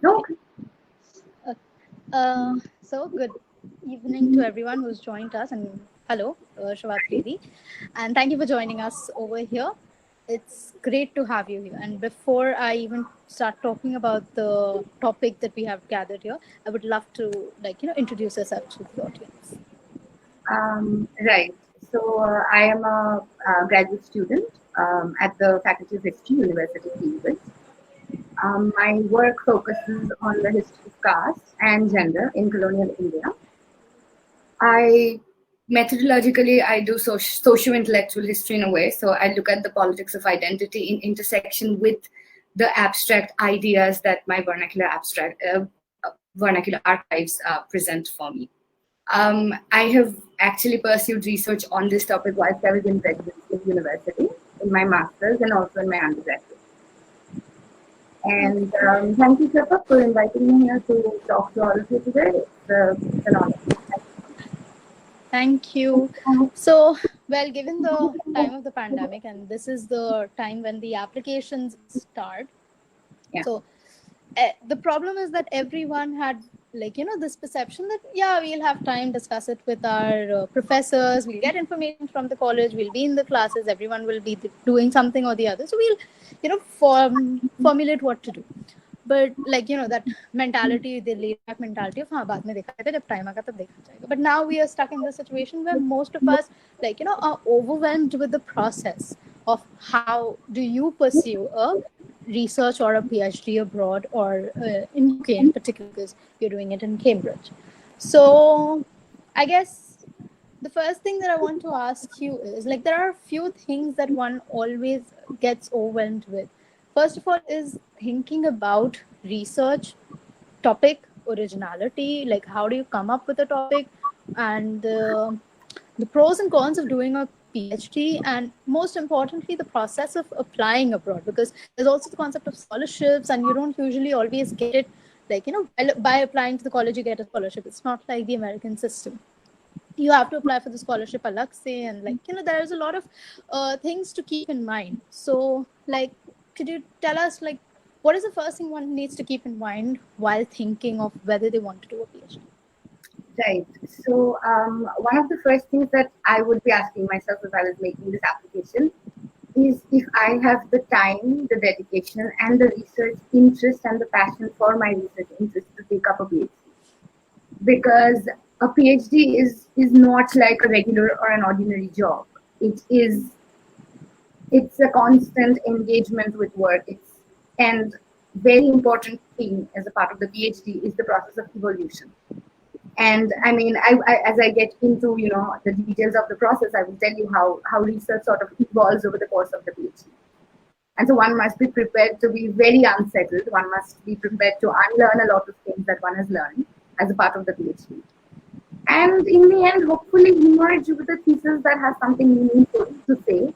No. Uh, so good evening to everyone who's joined us, and hello, Shavatridi, and thank you for joining us over here. It's great to have you here. And before I even start talking about the topic that we have gathered here, I would love to introduce yourself to the audience. Right. So I am a graduate student at the Faculty of History, University of Cambridge. My work focuses on the history of caste and gender in colonial India. I methodologically I do socio-intellectual history in a way. So I look at the politics of identity in intersection with the abstract ideas that my vernacular archives present for me. I have actually pursued research on this topic whilst I was in residency in university, in my master's and also in my undergraduate. And thank you, Kripa, for inviting me here to talk to all of you today. It's an honor. Thank you. So, well, given the time of the pandemic, and this is the time when the applications start. Yeah. So, the problem is that everyone had this perception that we'll have time, discuss it with our professors, we'll get information from the college, we'll be in the classes, everyone will be doing something or the other, so we'll formulate what to do. But that mentality, the laid back mentality of baad mein dekha jayega, jab time aaga tab dekha jayega. But now we are stuck in the situation where most of us are overwhelmed with the process of how do you pursue a research or a PhD abroad, or in UK in particular, because you're doing it in Cambridge. So I guess the first thing that I want to ask you is, there are a few things that one always gets overwhelmed with. First of all is thinking about research, topic, originality, how do you come up with a topic, and the pros and cons of doing a PhD, and most importantly, the process of applying abroad, because there's also the concept of scholarships, and you don't usually always get it by applying to the college you get a scholarship. It's not like the American system. You have to apply for the scholarship alag se, and there's a lot of things to keep in mind. So could you tell us what is the first thing one needs to keep in mind while thinking of whether they want to do a PhD? Right. So one of the first things that I would be asking myself if I was making this application is if I have the time, the dedication, and the research interest and the passion for my research interest to take up a PhD. Because a PhD is not like a regular or an ordinary job. It's a constant engagement with work. And very important thing as a part of the PhD is the process of evolution. And I mean, as I get into the details of the process, I will tell you how research sort of evolves over the course of the PhD. And so one must be prepared to be very unsettled. One must be prepared to unlearn a lot of things that one has learned as a part of the PhD. And in the end, hopefully emerge with a thesis that has something meaningful to say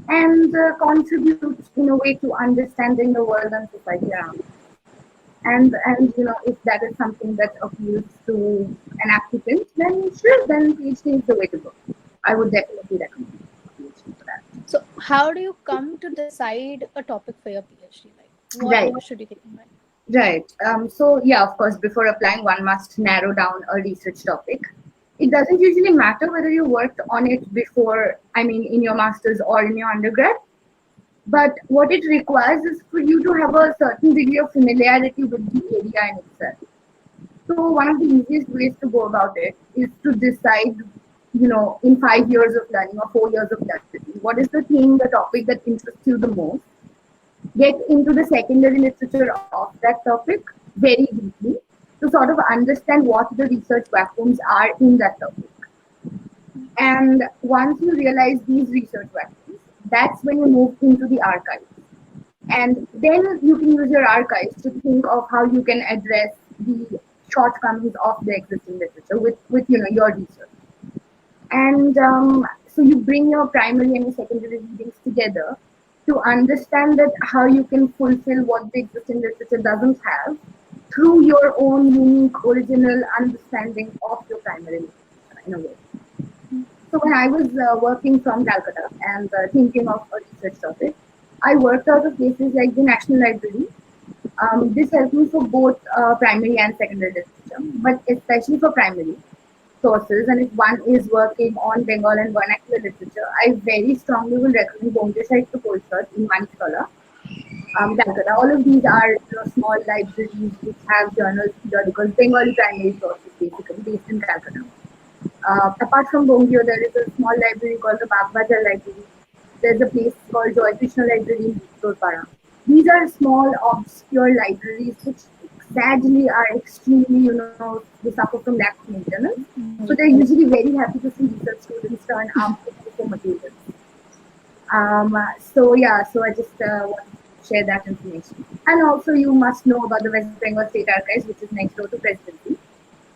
and contribute in a way to understanding the world and society around. And if that is something that appeals to an applicant, then sure, then PhD is the way to go. I would definitely recommend PhD for that. So how do you come to decide a topic for your PhD? What should you keep in mind? Right. So yeah, of course, before applying, one must narrow down a research topic. It doesn't usually matter whether you worked on it before, in your master's or in your undergrad. But what it requires is for you to have a certain degree of familiarity with the area in itself. So one of the easiest ways to go about it is to decide, in 5 years of learning or 4 years of learning, what is the thing, the topic that interests you the most. Get into the secondary literature of that topic very deeply to sort of understand what the research vacuums are in that topic. And once you realize these research vacuums, that's when you move into the archives. And then you can use your archives to think of how you can address the shortcomings of the existing literature with your research. And so you bring your primary and your secondary readings together to understand that how you can fulfill what the existing literature doesn't have through your own unique, original understanding of your primary literature in a way. So when I was working from Calcutta and thinking of a research topic, I worked out of places like the National Library, This helps me for both primary and secondary literature, but especially for primary sources. And if one is working on Bengal and vernacular literature, I very strongly will recommend Bongre Sahitya Porishad in Manikala, Calcutta. All of these are small libraries which have journals, periodicals, Bengali primary sources basically based in Calcutta. Apart from Bongio, there is a small library called the Bagbazar Library. There's a place called Joy Krishna Library in Torpara. These are small, obscure libraries which sadly are extremely, they suffer from lack of maintenance. So they're usually very happy to see research students turn up for materials. So I just want to share that information. And also, you must know about the West Bengal State Archives, which is next door to Presidency.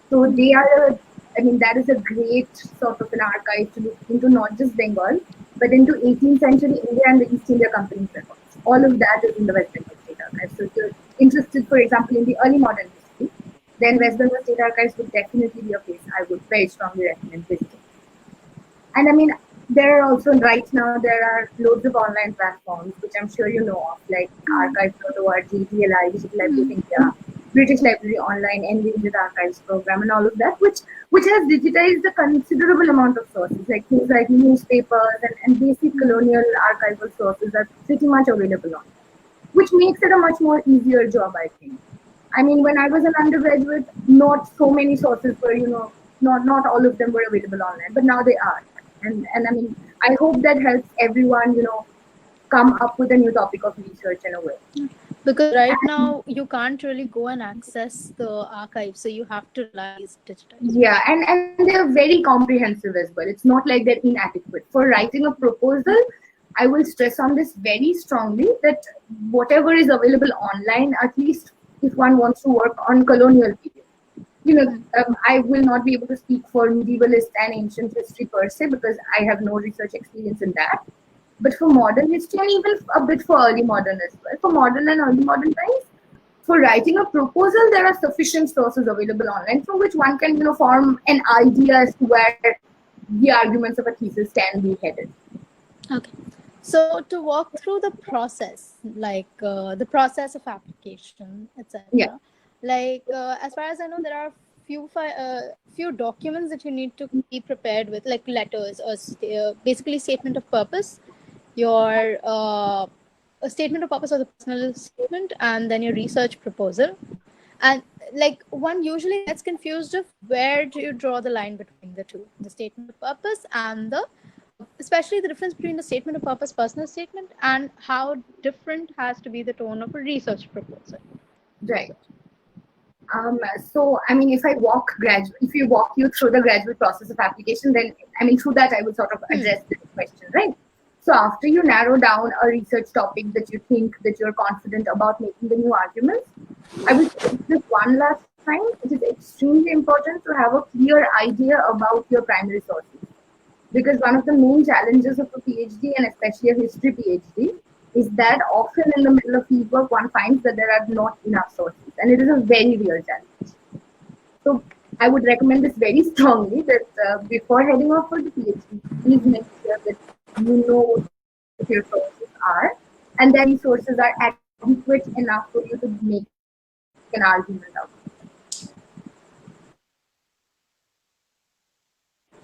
So they are, that is a great sort of an archive to look into not just Bengal, but into 18th century India and the East India Company's records. All of that is in the West Bengal State Archives. So if you're interested, for example, in the early modern history, then West Bengal State Archives would definitely be a place I would very strongly recommend visiting. And there are also right now there are loads of online platforms which I'm sure you know of, like archive.org, DLI, Digital Library of India, British Library Online, Endangered Archives Program, and all of that, which has digitized a considerable amount of sources, like things like newspapers and basic colonial archival sources are pretty much available on, which makes it a much more easier job, I think. When I was an undergraduate, not so many sources were, not all of them were available online, but now they are. And I hope that helps everyone, come up with a new topic of research in a way. Because right now you can't really go and access the archive, so you have to rely on these digitized. Yeah, and they're very comprehensive as well. It's not like they're inadequate. For writing a proposal, I will stress on this very strongly that whatever is available online, at least if one wants to work on colonial period, I will not be able to speak for medievalist and ancient history per se because I have no research experience in that. But for modern history and even a bit for early modern as well, for modern and early modern times, for writing a proposal, there are sufficient sources available online from which one can, form an idea as to where the arguments of a thesis can be headed. Okay. So to walk through the process, like the process of application, etc. Yeah. Like as far as I know, there are few documents that you need to be prepared with, like letters or basically statement of purpose, your a statement of purpose or the personal statement, and then your research proposal. And like one usually gets confused of where do you draw the line between the two, the statement of purpose and especially the difference between the statement of purpose, personal statement, and how different has to be the tone of a research proposal. Right. If you walk you through the graduate process of application, then through that I would sort of address this question, right? So after you narrow down a research topic that you think that you're confident about making the new arguments, I will say this one last time. It is extremely important to have a clear idea about your primary sources, because one of the main challenges of a PhD and especially a history PhD is that often in the middle of fieldwork one finds that there are not enough sources, and it is a very real challenge. So I would recommend this very strongly that before heading off for the PhD, please make sure that you know what your sources are and that these sources are adequate enough for you to make an argument out of.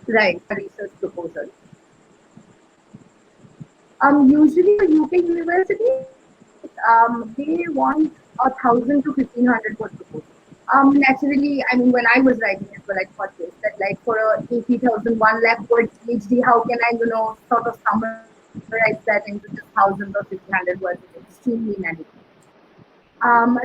Right, a research proposal. Usually a UK university, they want 1,000 to 1,500 word proposal. Naturally, when I was writing it, I thought this, that like for a 80,000 1 lakh word PhD, how can I, sort of summarize that into just 1,000 or 1,500 words? It's extremely inadequate.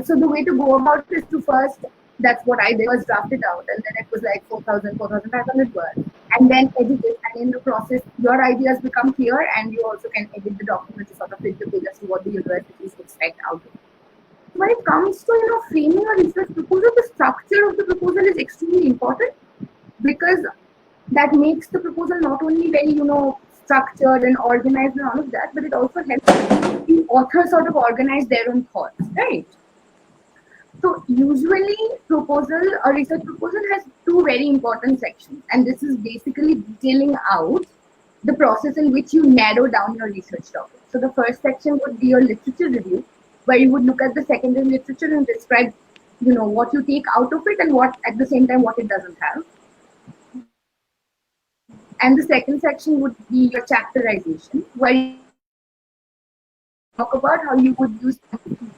So the way to go about it is to first, that's what I did, was draft it out, and then it was like 4,000, 4,500 words, and then edit it, and in the process, your ideas become clear, and you also can edit the document to sort of fit the figures to what the universities expect out of it. When it comes to framing a research proposal, the structure of the proposal is extremely important because that makes the proposal not only very structured and organized and all of that, but it also helps the author sort of organize their own thoughts, right? So usually a research proposal has two very important sections, and this is basically detailing out the process in which you narrow down your research topic. So the first section would be your literature review, where you would look at the secondary literature and describe, what you take out of it and what at the same time what it doesn't have. And the second section would be your chapterization, where you would talk about how you would use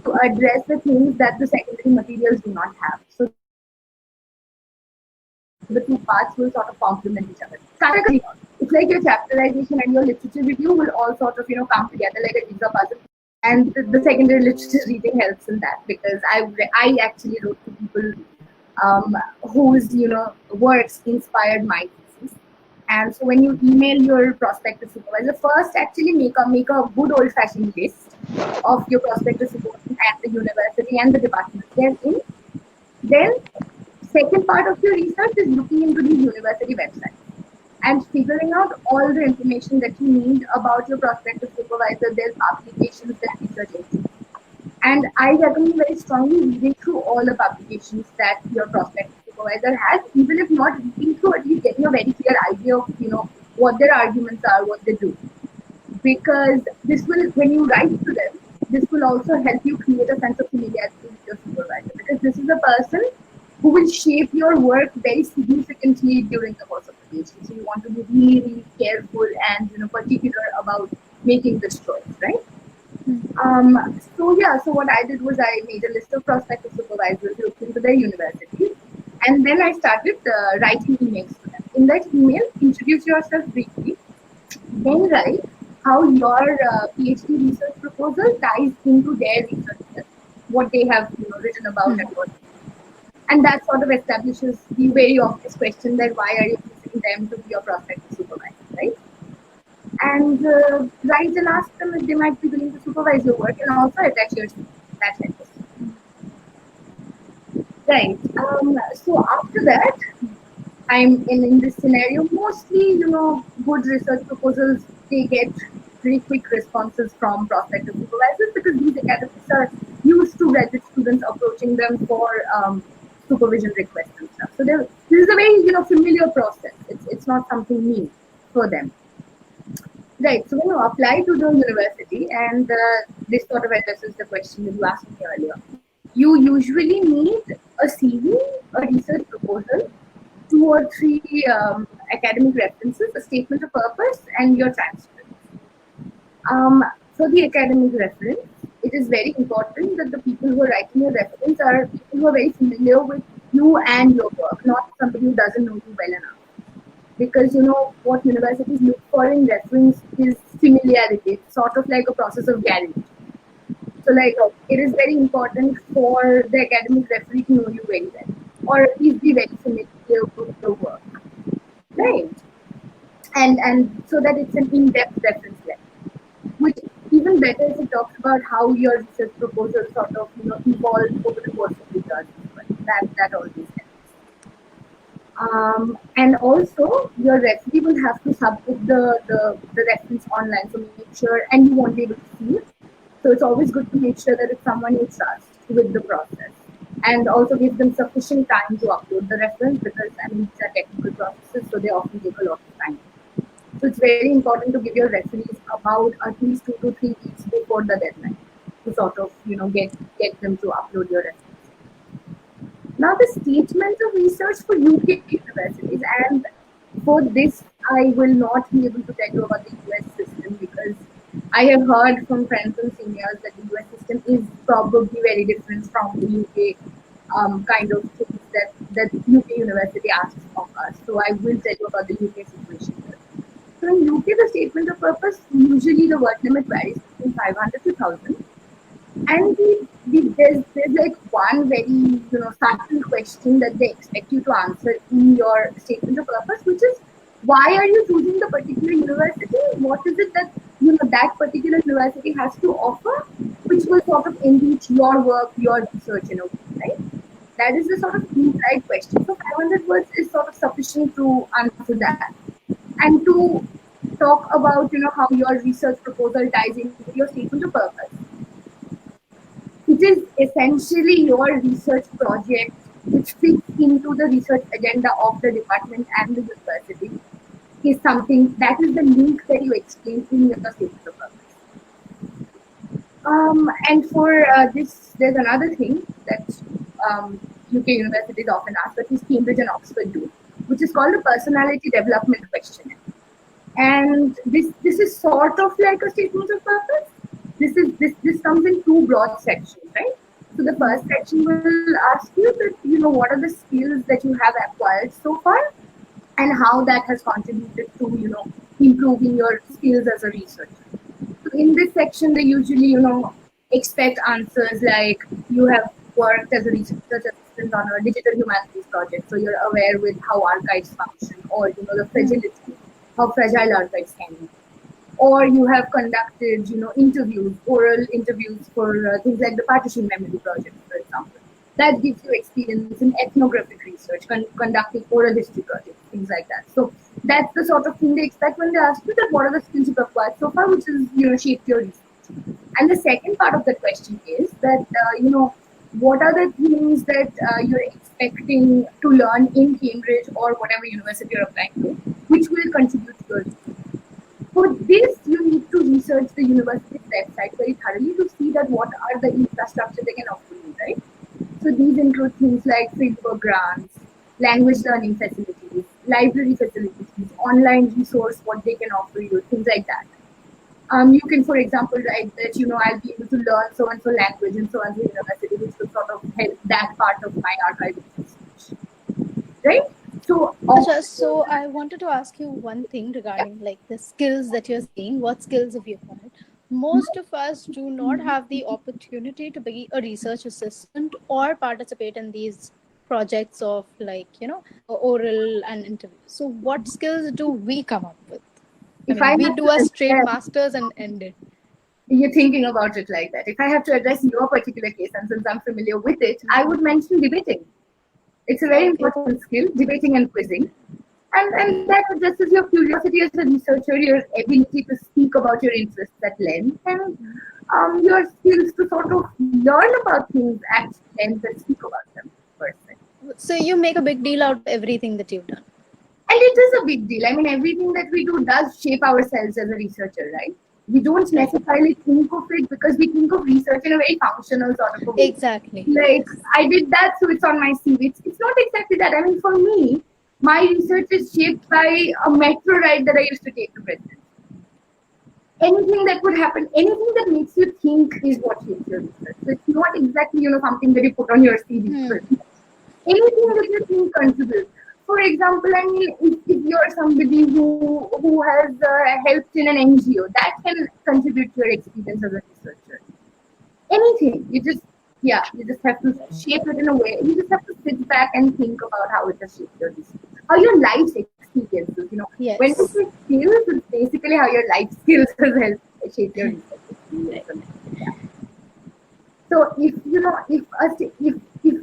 to address the things that the secondary materials do not have. So the two parts will sort of complement each other. It's like your chapterization and your literature review will all sort of come together like a jigsaw puzzle. And the secondary literature reading helps in that, because I actually wrote to people whose works inspired my thesis. And so when you email your prospective supervisor, first actually make a good old fashioned list of your prospective supervisor and the university and the department they're in. Then second part of your research is looking into these university websites and figuring out all the information that you need about your prospective supervisor, their publications, their research institutes. And I recommend very strongly reading through all the publications that your prospective supervisor has, even if not reading through, at least getting a very clear idea of what their arguments are, what they do. Because this will, when you write to them, this will also help you create a sense of familiarity with your supervisor, because this is a person who will shape your work very significantly during the course of the PhD. So you want to be really, really careful and particular about making this choice, right? So what I did was I made a list of prospective supervisors, looked into their universities, and then I started writing emails to them. In that email, introduce yourself briefly, then write how your PhD research proposal ties into their research, what they have written about and what. And that sort of establishes the very obvious question that why are you using them to be your prospective supervisor, right? And write and ask them if they might be willing to supervise your work and also attach your CV. That helps. Right. So after that, I'm in this scenario. Mostly, good research proposals, they get pretty quick responses from prospective supervisors, because these academics are used to graduate students approaching them for supervision requests and stuff. So this is a very familiar process. It's not something new for them. Right. So when you apply to the university, and this sort of addresses the question that you asked me earlier, you usually need a CV, a research proposal, 2 or 3 academic references, a statement of purpose, and your transcript. For the academic reference, it is very important that the people who are writing your reference are people who are very familiar with you and your work, not somebody who doesn't know you well enough. Because what universities look for in reference is familiarity. It's sort of like a process of guarantee. So it is very important for the academic referee to know you very well, or at least be very familiar with your work, right? And so that it's an in-depth reference letter, which even better if it talks about how your research proposal sort of evolved over the course of the research. That always helps. And also your referee will have to submit the reference online, so make sure, and you won't be able to see it. So it's always good to make sure that it's someone you trust with the process, and also give them sufficient time to upload the reference, because these are technical processes, so they often take a lot of time. So it's very important to give your referees about at least 2 to 3 weeks before the deadline to sort of get them to upload your reference. Now the statement of research for UK universities, and for this I will not be able to tell you about the US system, because I have heard from friends and seniors that the US system is probably very different from the UK kind of things that UK university asks of us. So I will tell you about the UK situation. So in UK, the statement of purpose, usually the word limit varies between 500 to 1,000. And there's like one very subtle question that they expect you to answer in your statement of purpose, which is, why are you choosing the particular university? What is it that that particular university has to offer, which will sort of enrich your work, your research, right? That is the sort of implied question. So 500 words is sort of sufficient to answer that, and to talk about how your research proposal ties into your statement of purpose. It is essentially your research project which fits into the research agenda of the department and the university, is something that is the link that you explain in your statement of purpose. And for this, there's another thing that UK universities often ask, that is Cambridge and Oxford do, which is called a personality development questionnaire. And this is sort of like a statement of purpose. This comes in two broad sections, right? So the first section will ask you that, what are the skills that you have acquired so far, and how that has contributed to, improving your skills as a researcher. So in this section, they usually, expect answers like, you have worked as a research assistant on a digital humanities project, so you're aware with how archives function, or the fragility, how fragile archives can be. Or you have conducted, interviews, oral interviews for things like the partition memory project, for example. That gives you experience in ethnographic research, conducting oral history projects, things like that. So that's the sort of thing they expect when they ask you that what are the skills you've acquired so far, which is, shaped your research. And the second part of the question is that, what are the things that you're expecting to learn in Cambridge or whatever university you're applying to, which will contribute to your research. For this, you need to research the university's website very thoroughly to see that what are the infrastructure they can offer you, right? So these include things like fieldwork grants, language learning facilities, library facilities, online resource, what they can offer you, things like that. You can, for example, write that, I'll be able to learn so-and-so language in so-and-so university, which will sort of help that part of my archival research, right? So I wanted to ask you one thing regarding like the skills that you're saying. What skills have you acquired? Most of us do not have the opportunity to be a research assistant or participate in these projects of like, oral and interviews. So what skills do we come up with? We do a straight master's and end it. You're thinking about it like that. If I have to address your particular case, and since I'm familiar with it, I would mention debating. It's a very important skill, debating and quizzing. And that addresses your curiosity as a researcher, your ability to speak about your interests at length, and your skills to sort of learn about things at length and speak about them personally. So you make a big deal out of everything that you've done. And it is a big deal. I mean, everything that we do does shape ourselves as a researcher, right? We don't necessarily think of it because we think of research in a very functional sort of a way. Exactly. Like, I did that, so it's on my CV. It's not exactly that. I mean, for me, my research is shaped by a metro ride that I used to take to President. Anything that would happen, anything that makes you think is what shapes your research. So it's not exactly, something that you put on your CV. Anything that you think contributes. For example, I mean, if you're somebody who has helped in an NGO, that can contribute to your experience as a researcher. Anything, you just have to shape it in a way. You just have to sit back and think about how it has shaped your research, how your life experiences. Yes. When you say skills, it's basically how your life skills has helped shape your research experience. Yeah. So if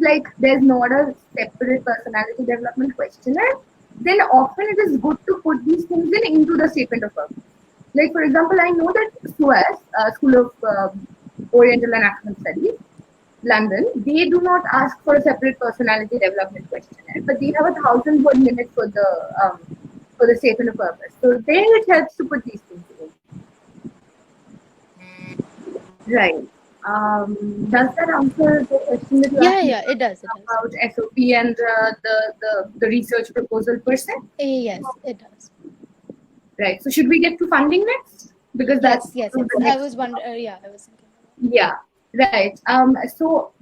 like there's not a separate personality development questionnaire, then often it is good to put these things into the statement of purpose. Like, for example, I know that SUAS, School of Oriental and African Studies, London, they do not ask for a separate personality development questionnaire, but they have 1,000-word limit for the statement of purpose. So there it helps to put these things in. Right. Does that answer the question that you asked? Yeah, it does. About SOP and the research proposal per se? Yes, it does. Right. So should we get to funding next? Because yes. I was wondering. I was thinking. Yeah. Right. So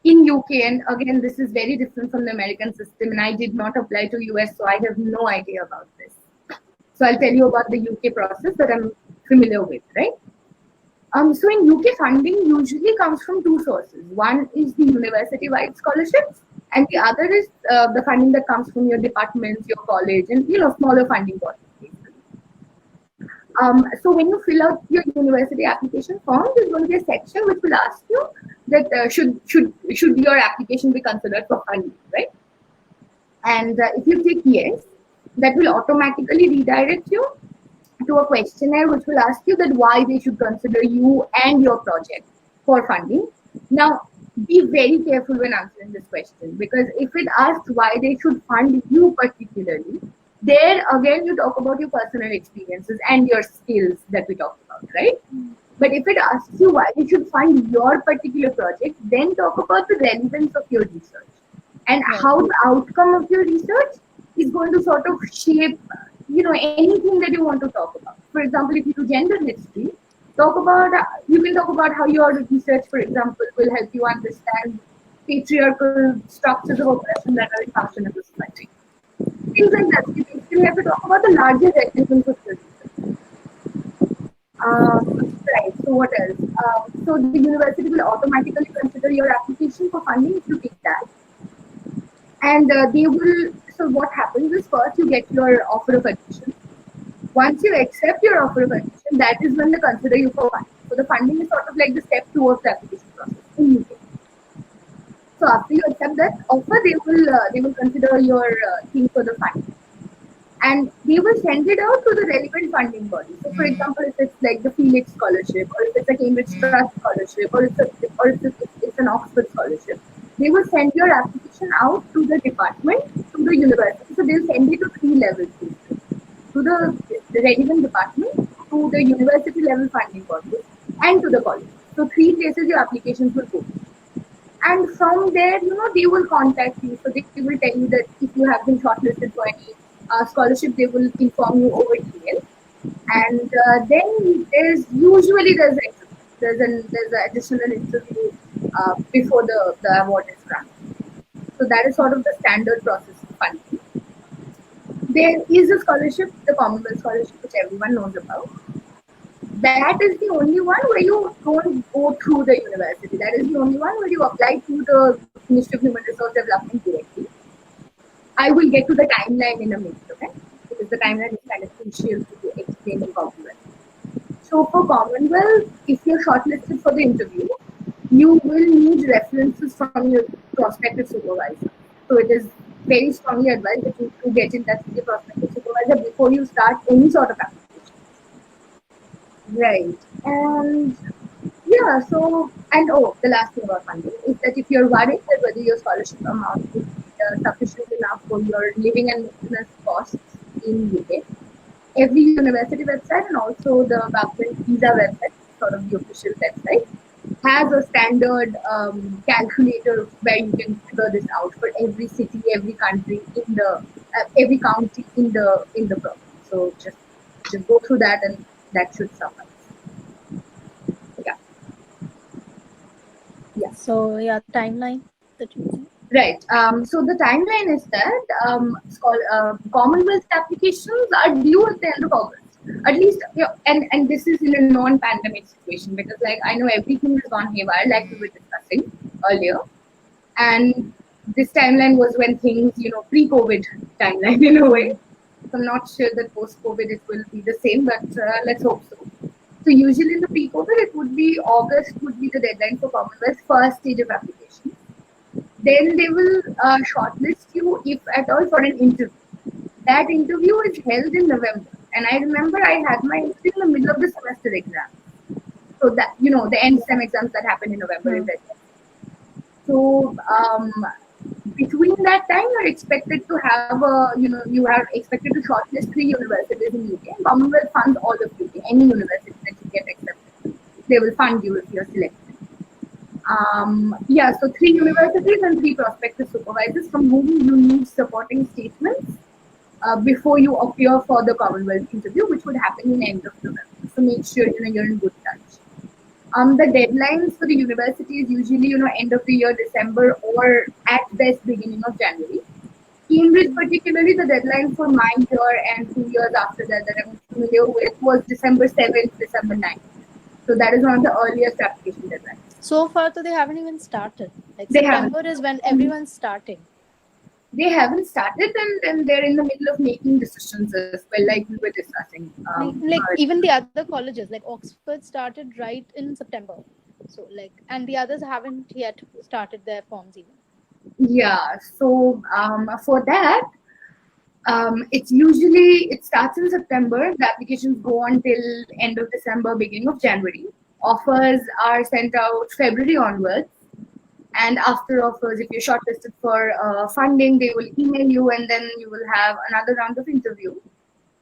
in UK, and again, this is very different from the American system, and I did not apply to US, so I have no idea about this. So I'll tell you about the UK process that I'm familiar with, right? So in UK, funding usually comes from two sources. One is the university-wide scholarships, and the other is the funding that comes from your departments, your college, and smaller funding bodies. So when you fill out your university application form, there's going to be a section which will ask you that should your application be considered for funding, right? And if you click yes, that will automatically redirect you to a questionnaire which will ask you that why they should consider you and your project for funding. Now, be very careful when answering this question, because if it asks why they should fund you particularly, there again you talk about your personal experiences and your skills that we talked about, right? But if it asks you why you should fund your particular project, then talk about the relevance of your research and Right. how the outcome of your research is going to sort of shape, anything that you want to talk about. For example, if you do gender history, you can talk about how your research, for example, will help you understand patriarchal structures of oppression that are in function in the society. Things like that. So you basically have to talk about the larger relevance of your research. Right. So what else? So the university will automatically consider your application for funding if you take that, and they will. So what happens is first you get your offer of admission. Once you accept your offer of admission, that is when they consider you for funding. So the funding is sort of like the step towards the application process in UK. So after you accept that offer, they will consider your thing for the funding, and they will send it out to the relevant funding body. So, for example, if it's like the Felix Scholarship, or if it's a Cambridge Trust Scholarship, or if it's an Oxford Scholarship, they will send your application out to the department, to the university. So they'll send it to three levels, to the relevant department, to the university level funding body, and to the college. So three places your applications will go. And from there, they will contact you. So they will tell you that if you have been shortlisted for any scholarship, they will inform you over email. And then there's an additional interview before the award is granted. So that is sort of the standard process of funding. There is a scholarship, the Commonwealth Scholarship, which everyone knows about. That is the only one where you don't go through the university. That is the only one where you apply to the Ministry of Human Resource Development directly. I will get to the timeline in a minute, okay? Because the timeline is kind of crucial to explain in Commonwealth. So for Commonwealth, if you're shortlisted for the interview, you will need references from your prospective supervisor. So it is very strongly advised that you to get in touch with your prospective supervisor before you start any sort of application. Right. And yeah, the last thing about funding is that if you're worried that whether your scholarship amount is sufficient enough for your living and maintenance costs in UK, every university website and also the government visa website, sort of the official website, has a standard calculator where you can figure this out for every city, every country in the every county in the province. So just go through that, and that should suffice. Yeah. Yeah. So yeah, the timeline that you think. Right. So the timeline is that Commonwealth applications are due at the end of August. At least, and this is in a non-pandemic situation, because like I know everything has gone haywire, like we were discussing earlier, and this timeline was when things, pre-COVID timeline in a way. So I'm not sure that post-COVID it will be the same, but let's hope so. So usually in the pre-COVID, it would be August would be the deadline for Commonwealth first stage of application. Then they will shortlist you, if at all, for an interview. That interview is held in November. And I remember I had my interview in the middle of the semester exam. So that, the end sem exams that happen in November in that. So between that time, you're expected to have you are expected to shortlist 3 universities in UK. And Commonwealth funds all of UK, any university that you get accepted. They will fund you if you're selected. So 3 universities and 3 prospective supervisors from whom you need supporting statements before you appear for the Commonwealth interview, which would happen in end of November. So make sure you're in good touch. The deadlines for the university is usually end of the year, December, or at best beginning of January. Cambridge, particularly, the deadline for my year and 2 years after that I'm familiar with was December 7th, December 9th. So that is one of the earliest application deadlines. So far, they haven't even started. Like They September haven't. is when everyone's starting. They haven't started, and they're in the middle of making decisions as well, like we were discussing. Even the other colleges, like Oxford, started right in September. So and the others haven't yet started their forms even. Yeah. So for that, it starts in September. The applications go until end of December, beginning of January. Offers are sent out February onwards. And after offers, if you're shortlisted for funding, they will email you, and then you will have another round of interview.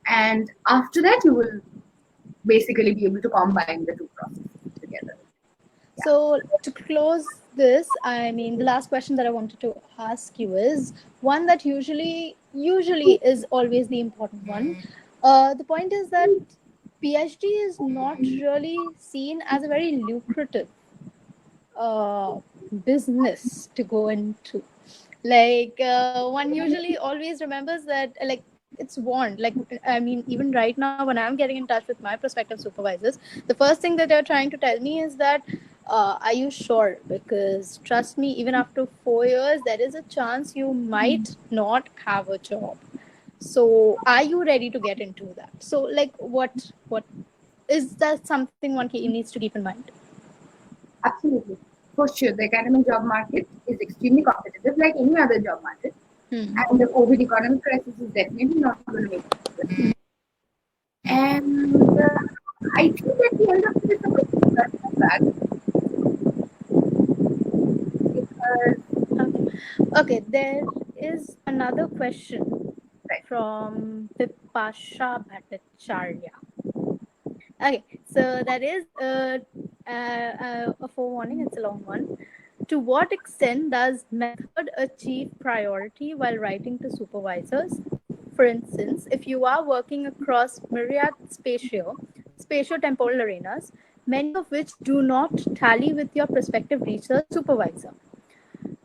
And after that, you will basically be able to combine the two processes together. Yeah. So to close this, I mean, the last question that I wanted to ask you is one that usually is always the important one. The point is that PhD is not really seen as a very lucrative uh, business to go into. Like one usually always remembers that it's warned. Like I mean, even right now when I'm getting in touch with my prospective supervisors, the first thing that they're trying to tell me is that are you sure? Because trust me, even after 4 years, there is a chance you might not have a job. So are you ready to get into that? So like what is that something one needs to keep in mind? Absolutely. For sure, the academic job market is extremely competitive, like any other job market. And the COVID economic crisis is definitely not going to make it easier. And I think at the end of it, it's a good discussion back because Okay, there is another question right. from Vipasha Bhattacharya. Okay, so that is a forewarning, it's a long one. To what extent does method achieve priority while writing to supervisors? For instance, if you are working across myriad spatio-temporal arenas, many of which do not tally with your prospective research supervisor,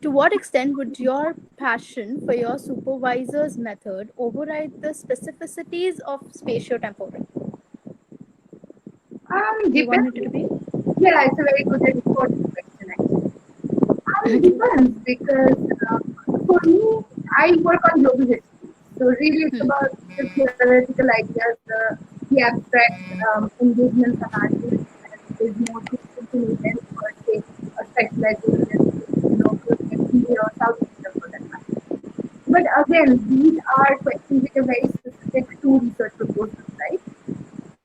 to what extent would your passion for your supervisor's method override the specificities of spatio-temporal? Do you want me Depends. to repeat? Yeah, it's a very good and important question actually. Depends because for me, I work on global history. So really, it's about the theoretical ideas, the abstract engagements and arguments, and is more crucial to me than per se a specialization in India or South Asia for that matter. But again, these are questions which are very specific to research proposals, right?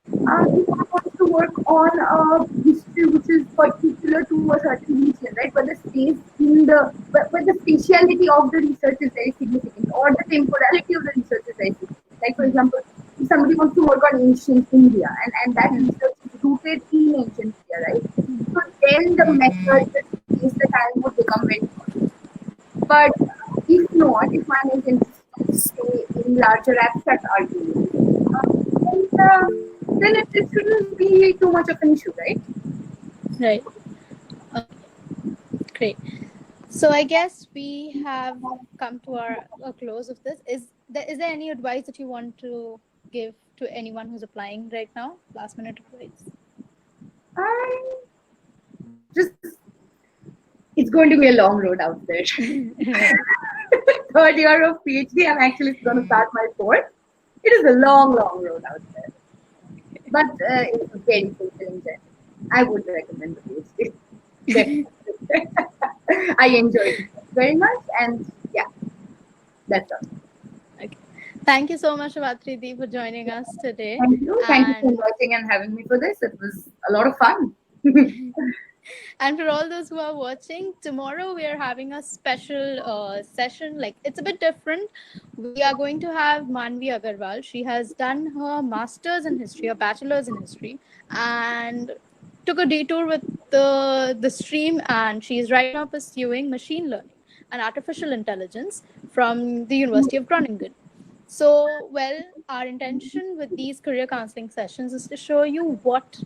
If I want to work on a history which is particular to a certain region, right? But the space in the but the spatiality of the research is very significant, or the temporality of the research is very significant. Like for example, if somebody wants to work on ancient India and that research is rooted in ancient India, right? So then the method, the space, the time would become very important. But if not, if one is interested, say, in larger abstract arguments, then, then it shouldn't be too much of an issue, right? Right. Great. So I guess we have come to a close of this. Is there any advice that you want to give to anyone who's applying right now? Last minute advice. Just it's going to be a long road out there. Right. Third year of PhD, I'm actually going to start my fourth. It is a long, long road out there, but it's a very fulfilling journey. I would recommend the PhD. Definitely. I enjoyed it very much, and yeah, that's all. Okay. Thank you so much, Vatridi, for joining us today. Thank you. Thank you for And inviting and having me for this. It was a lot of fun. and for all those who are watching, tomorrow we are having a special session. Like it's a bit different. We are going to have Manvi Agarwal. She has done her master's in history, a bachelor's in history, and took a detour with the stream. And she is right now pursuing machine learning and artificial intelligence from the University of Groningen. So, well, our intention with these career counseling sessions is to show you what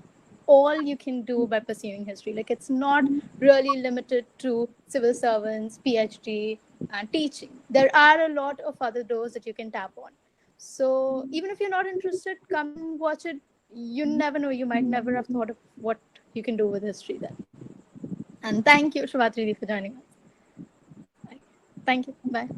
all you can do by pursuing history. Like, it's not really limited to civil servants, PhD, and teaching. There are a lot of other doors that you can tap on. So, even if you're not interested, come and watch it. You never know, you might never have thought of what you can do with history then. And thank you, Shavatridi, for joining us. Thank you. Bye.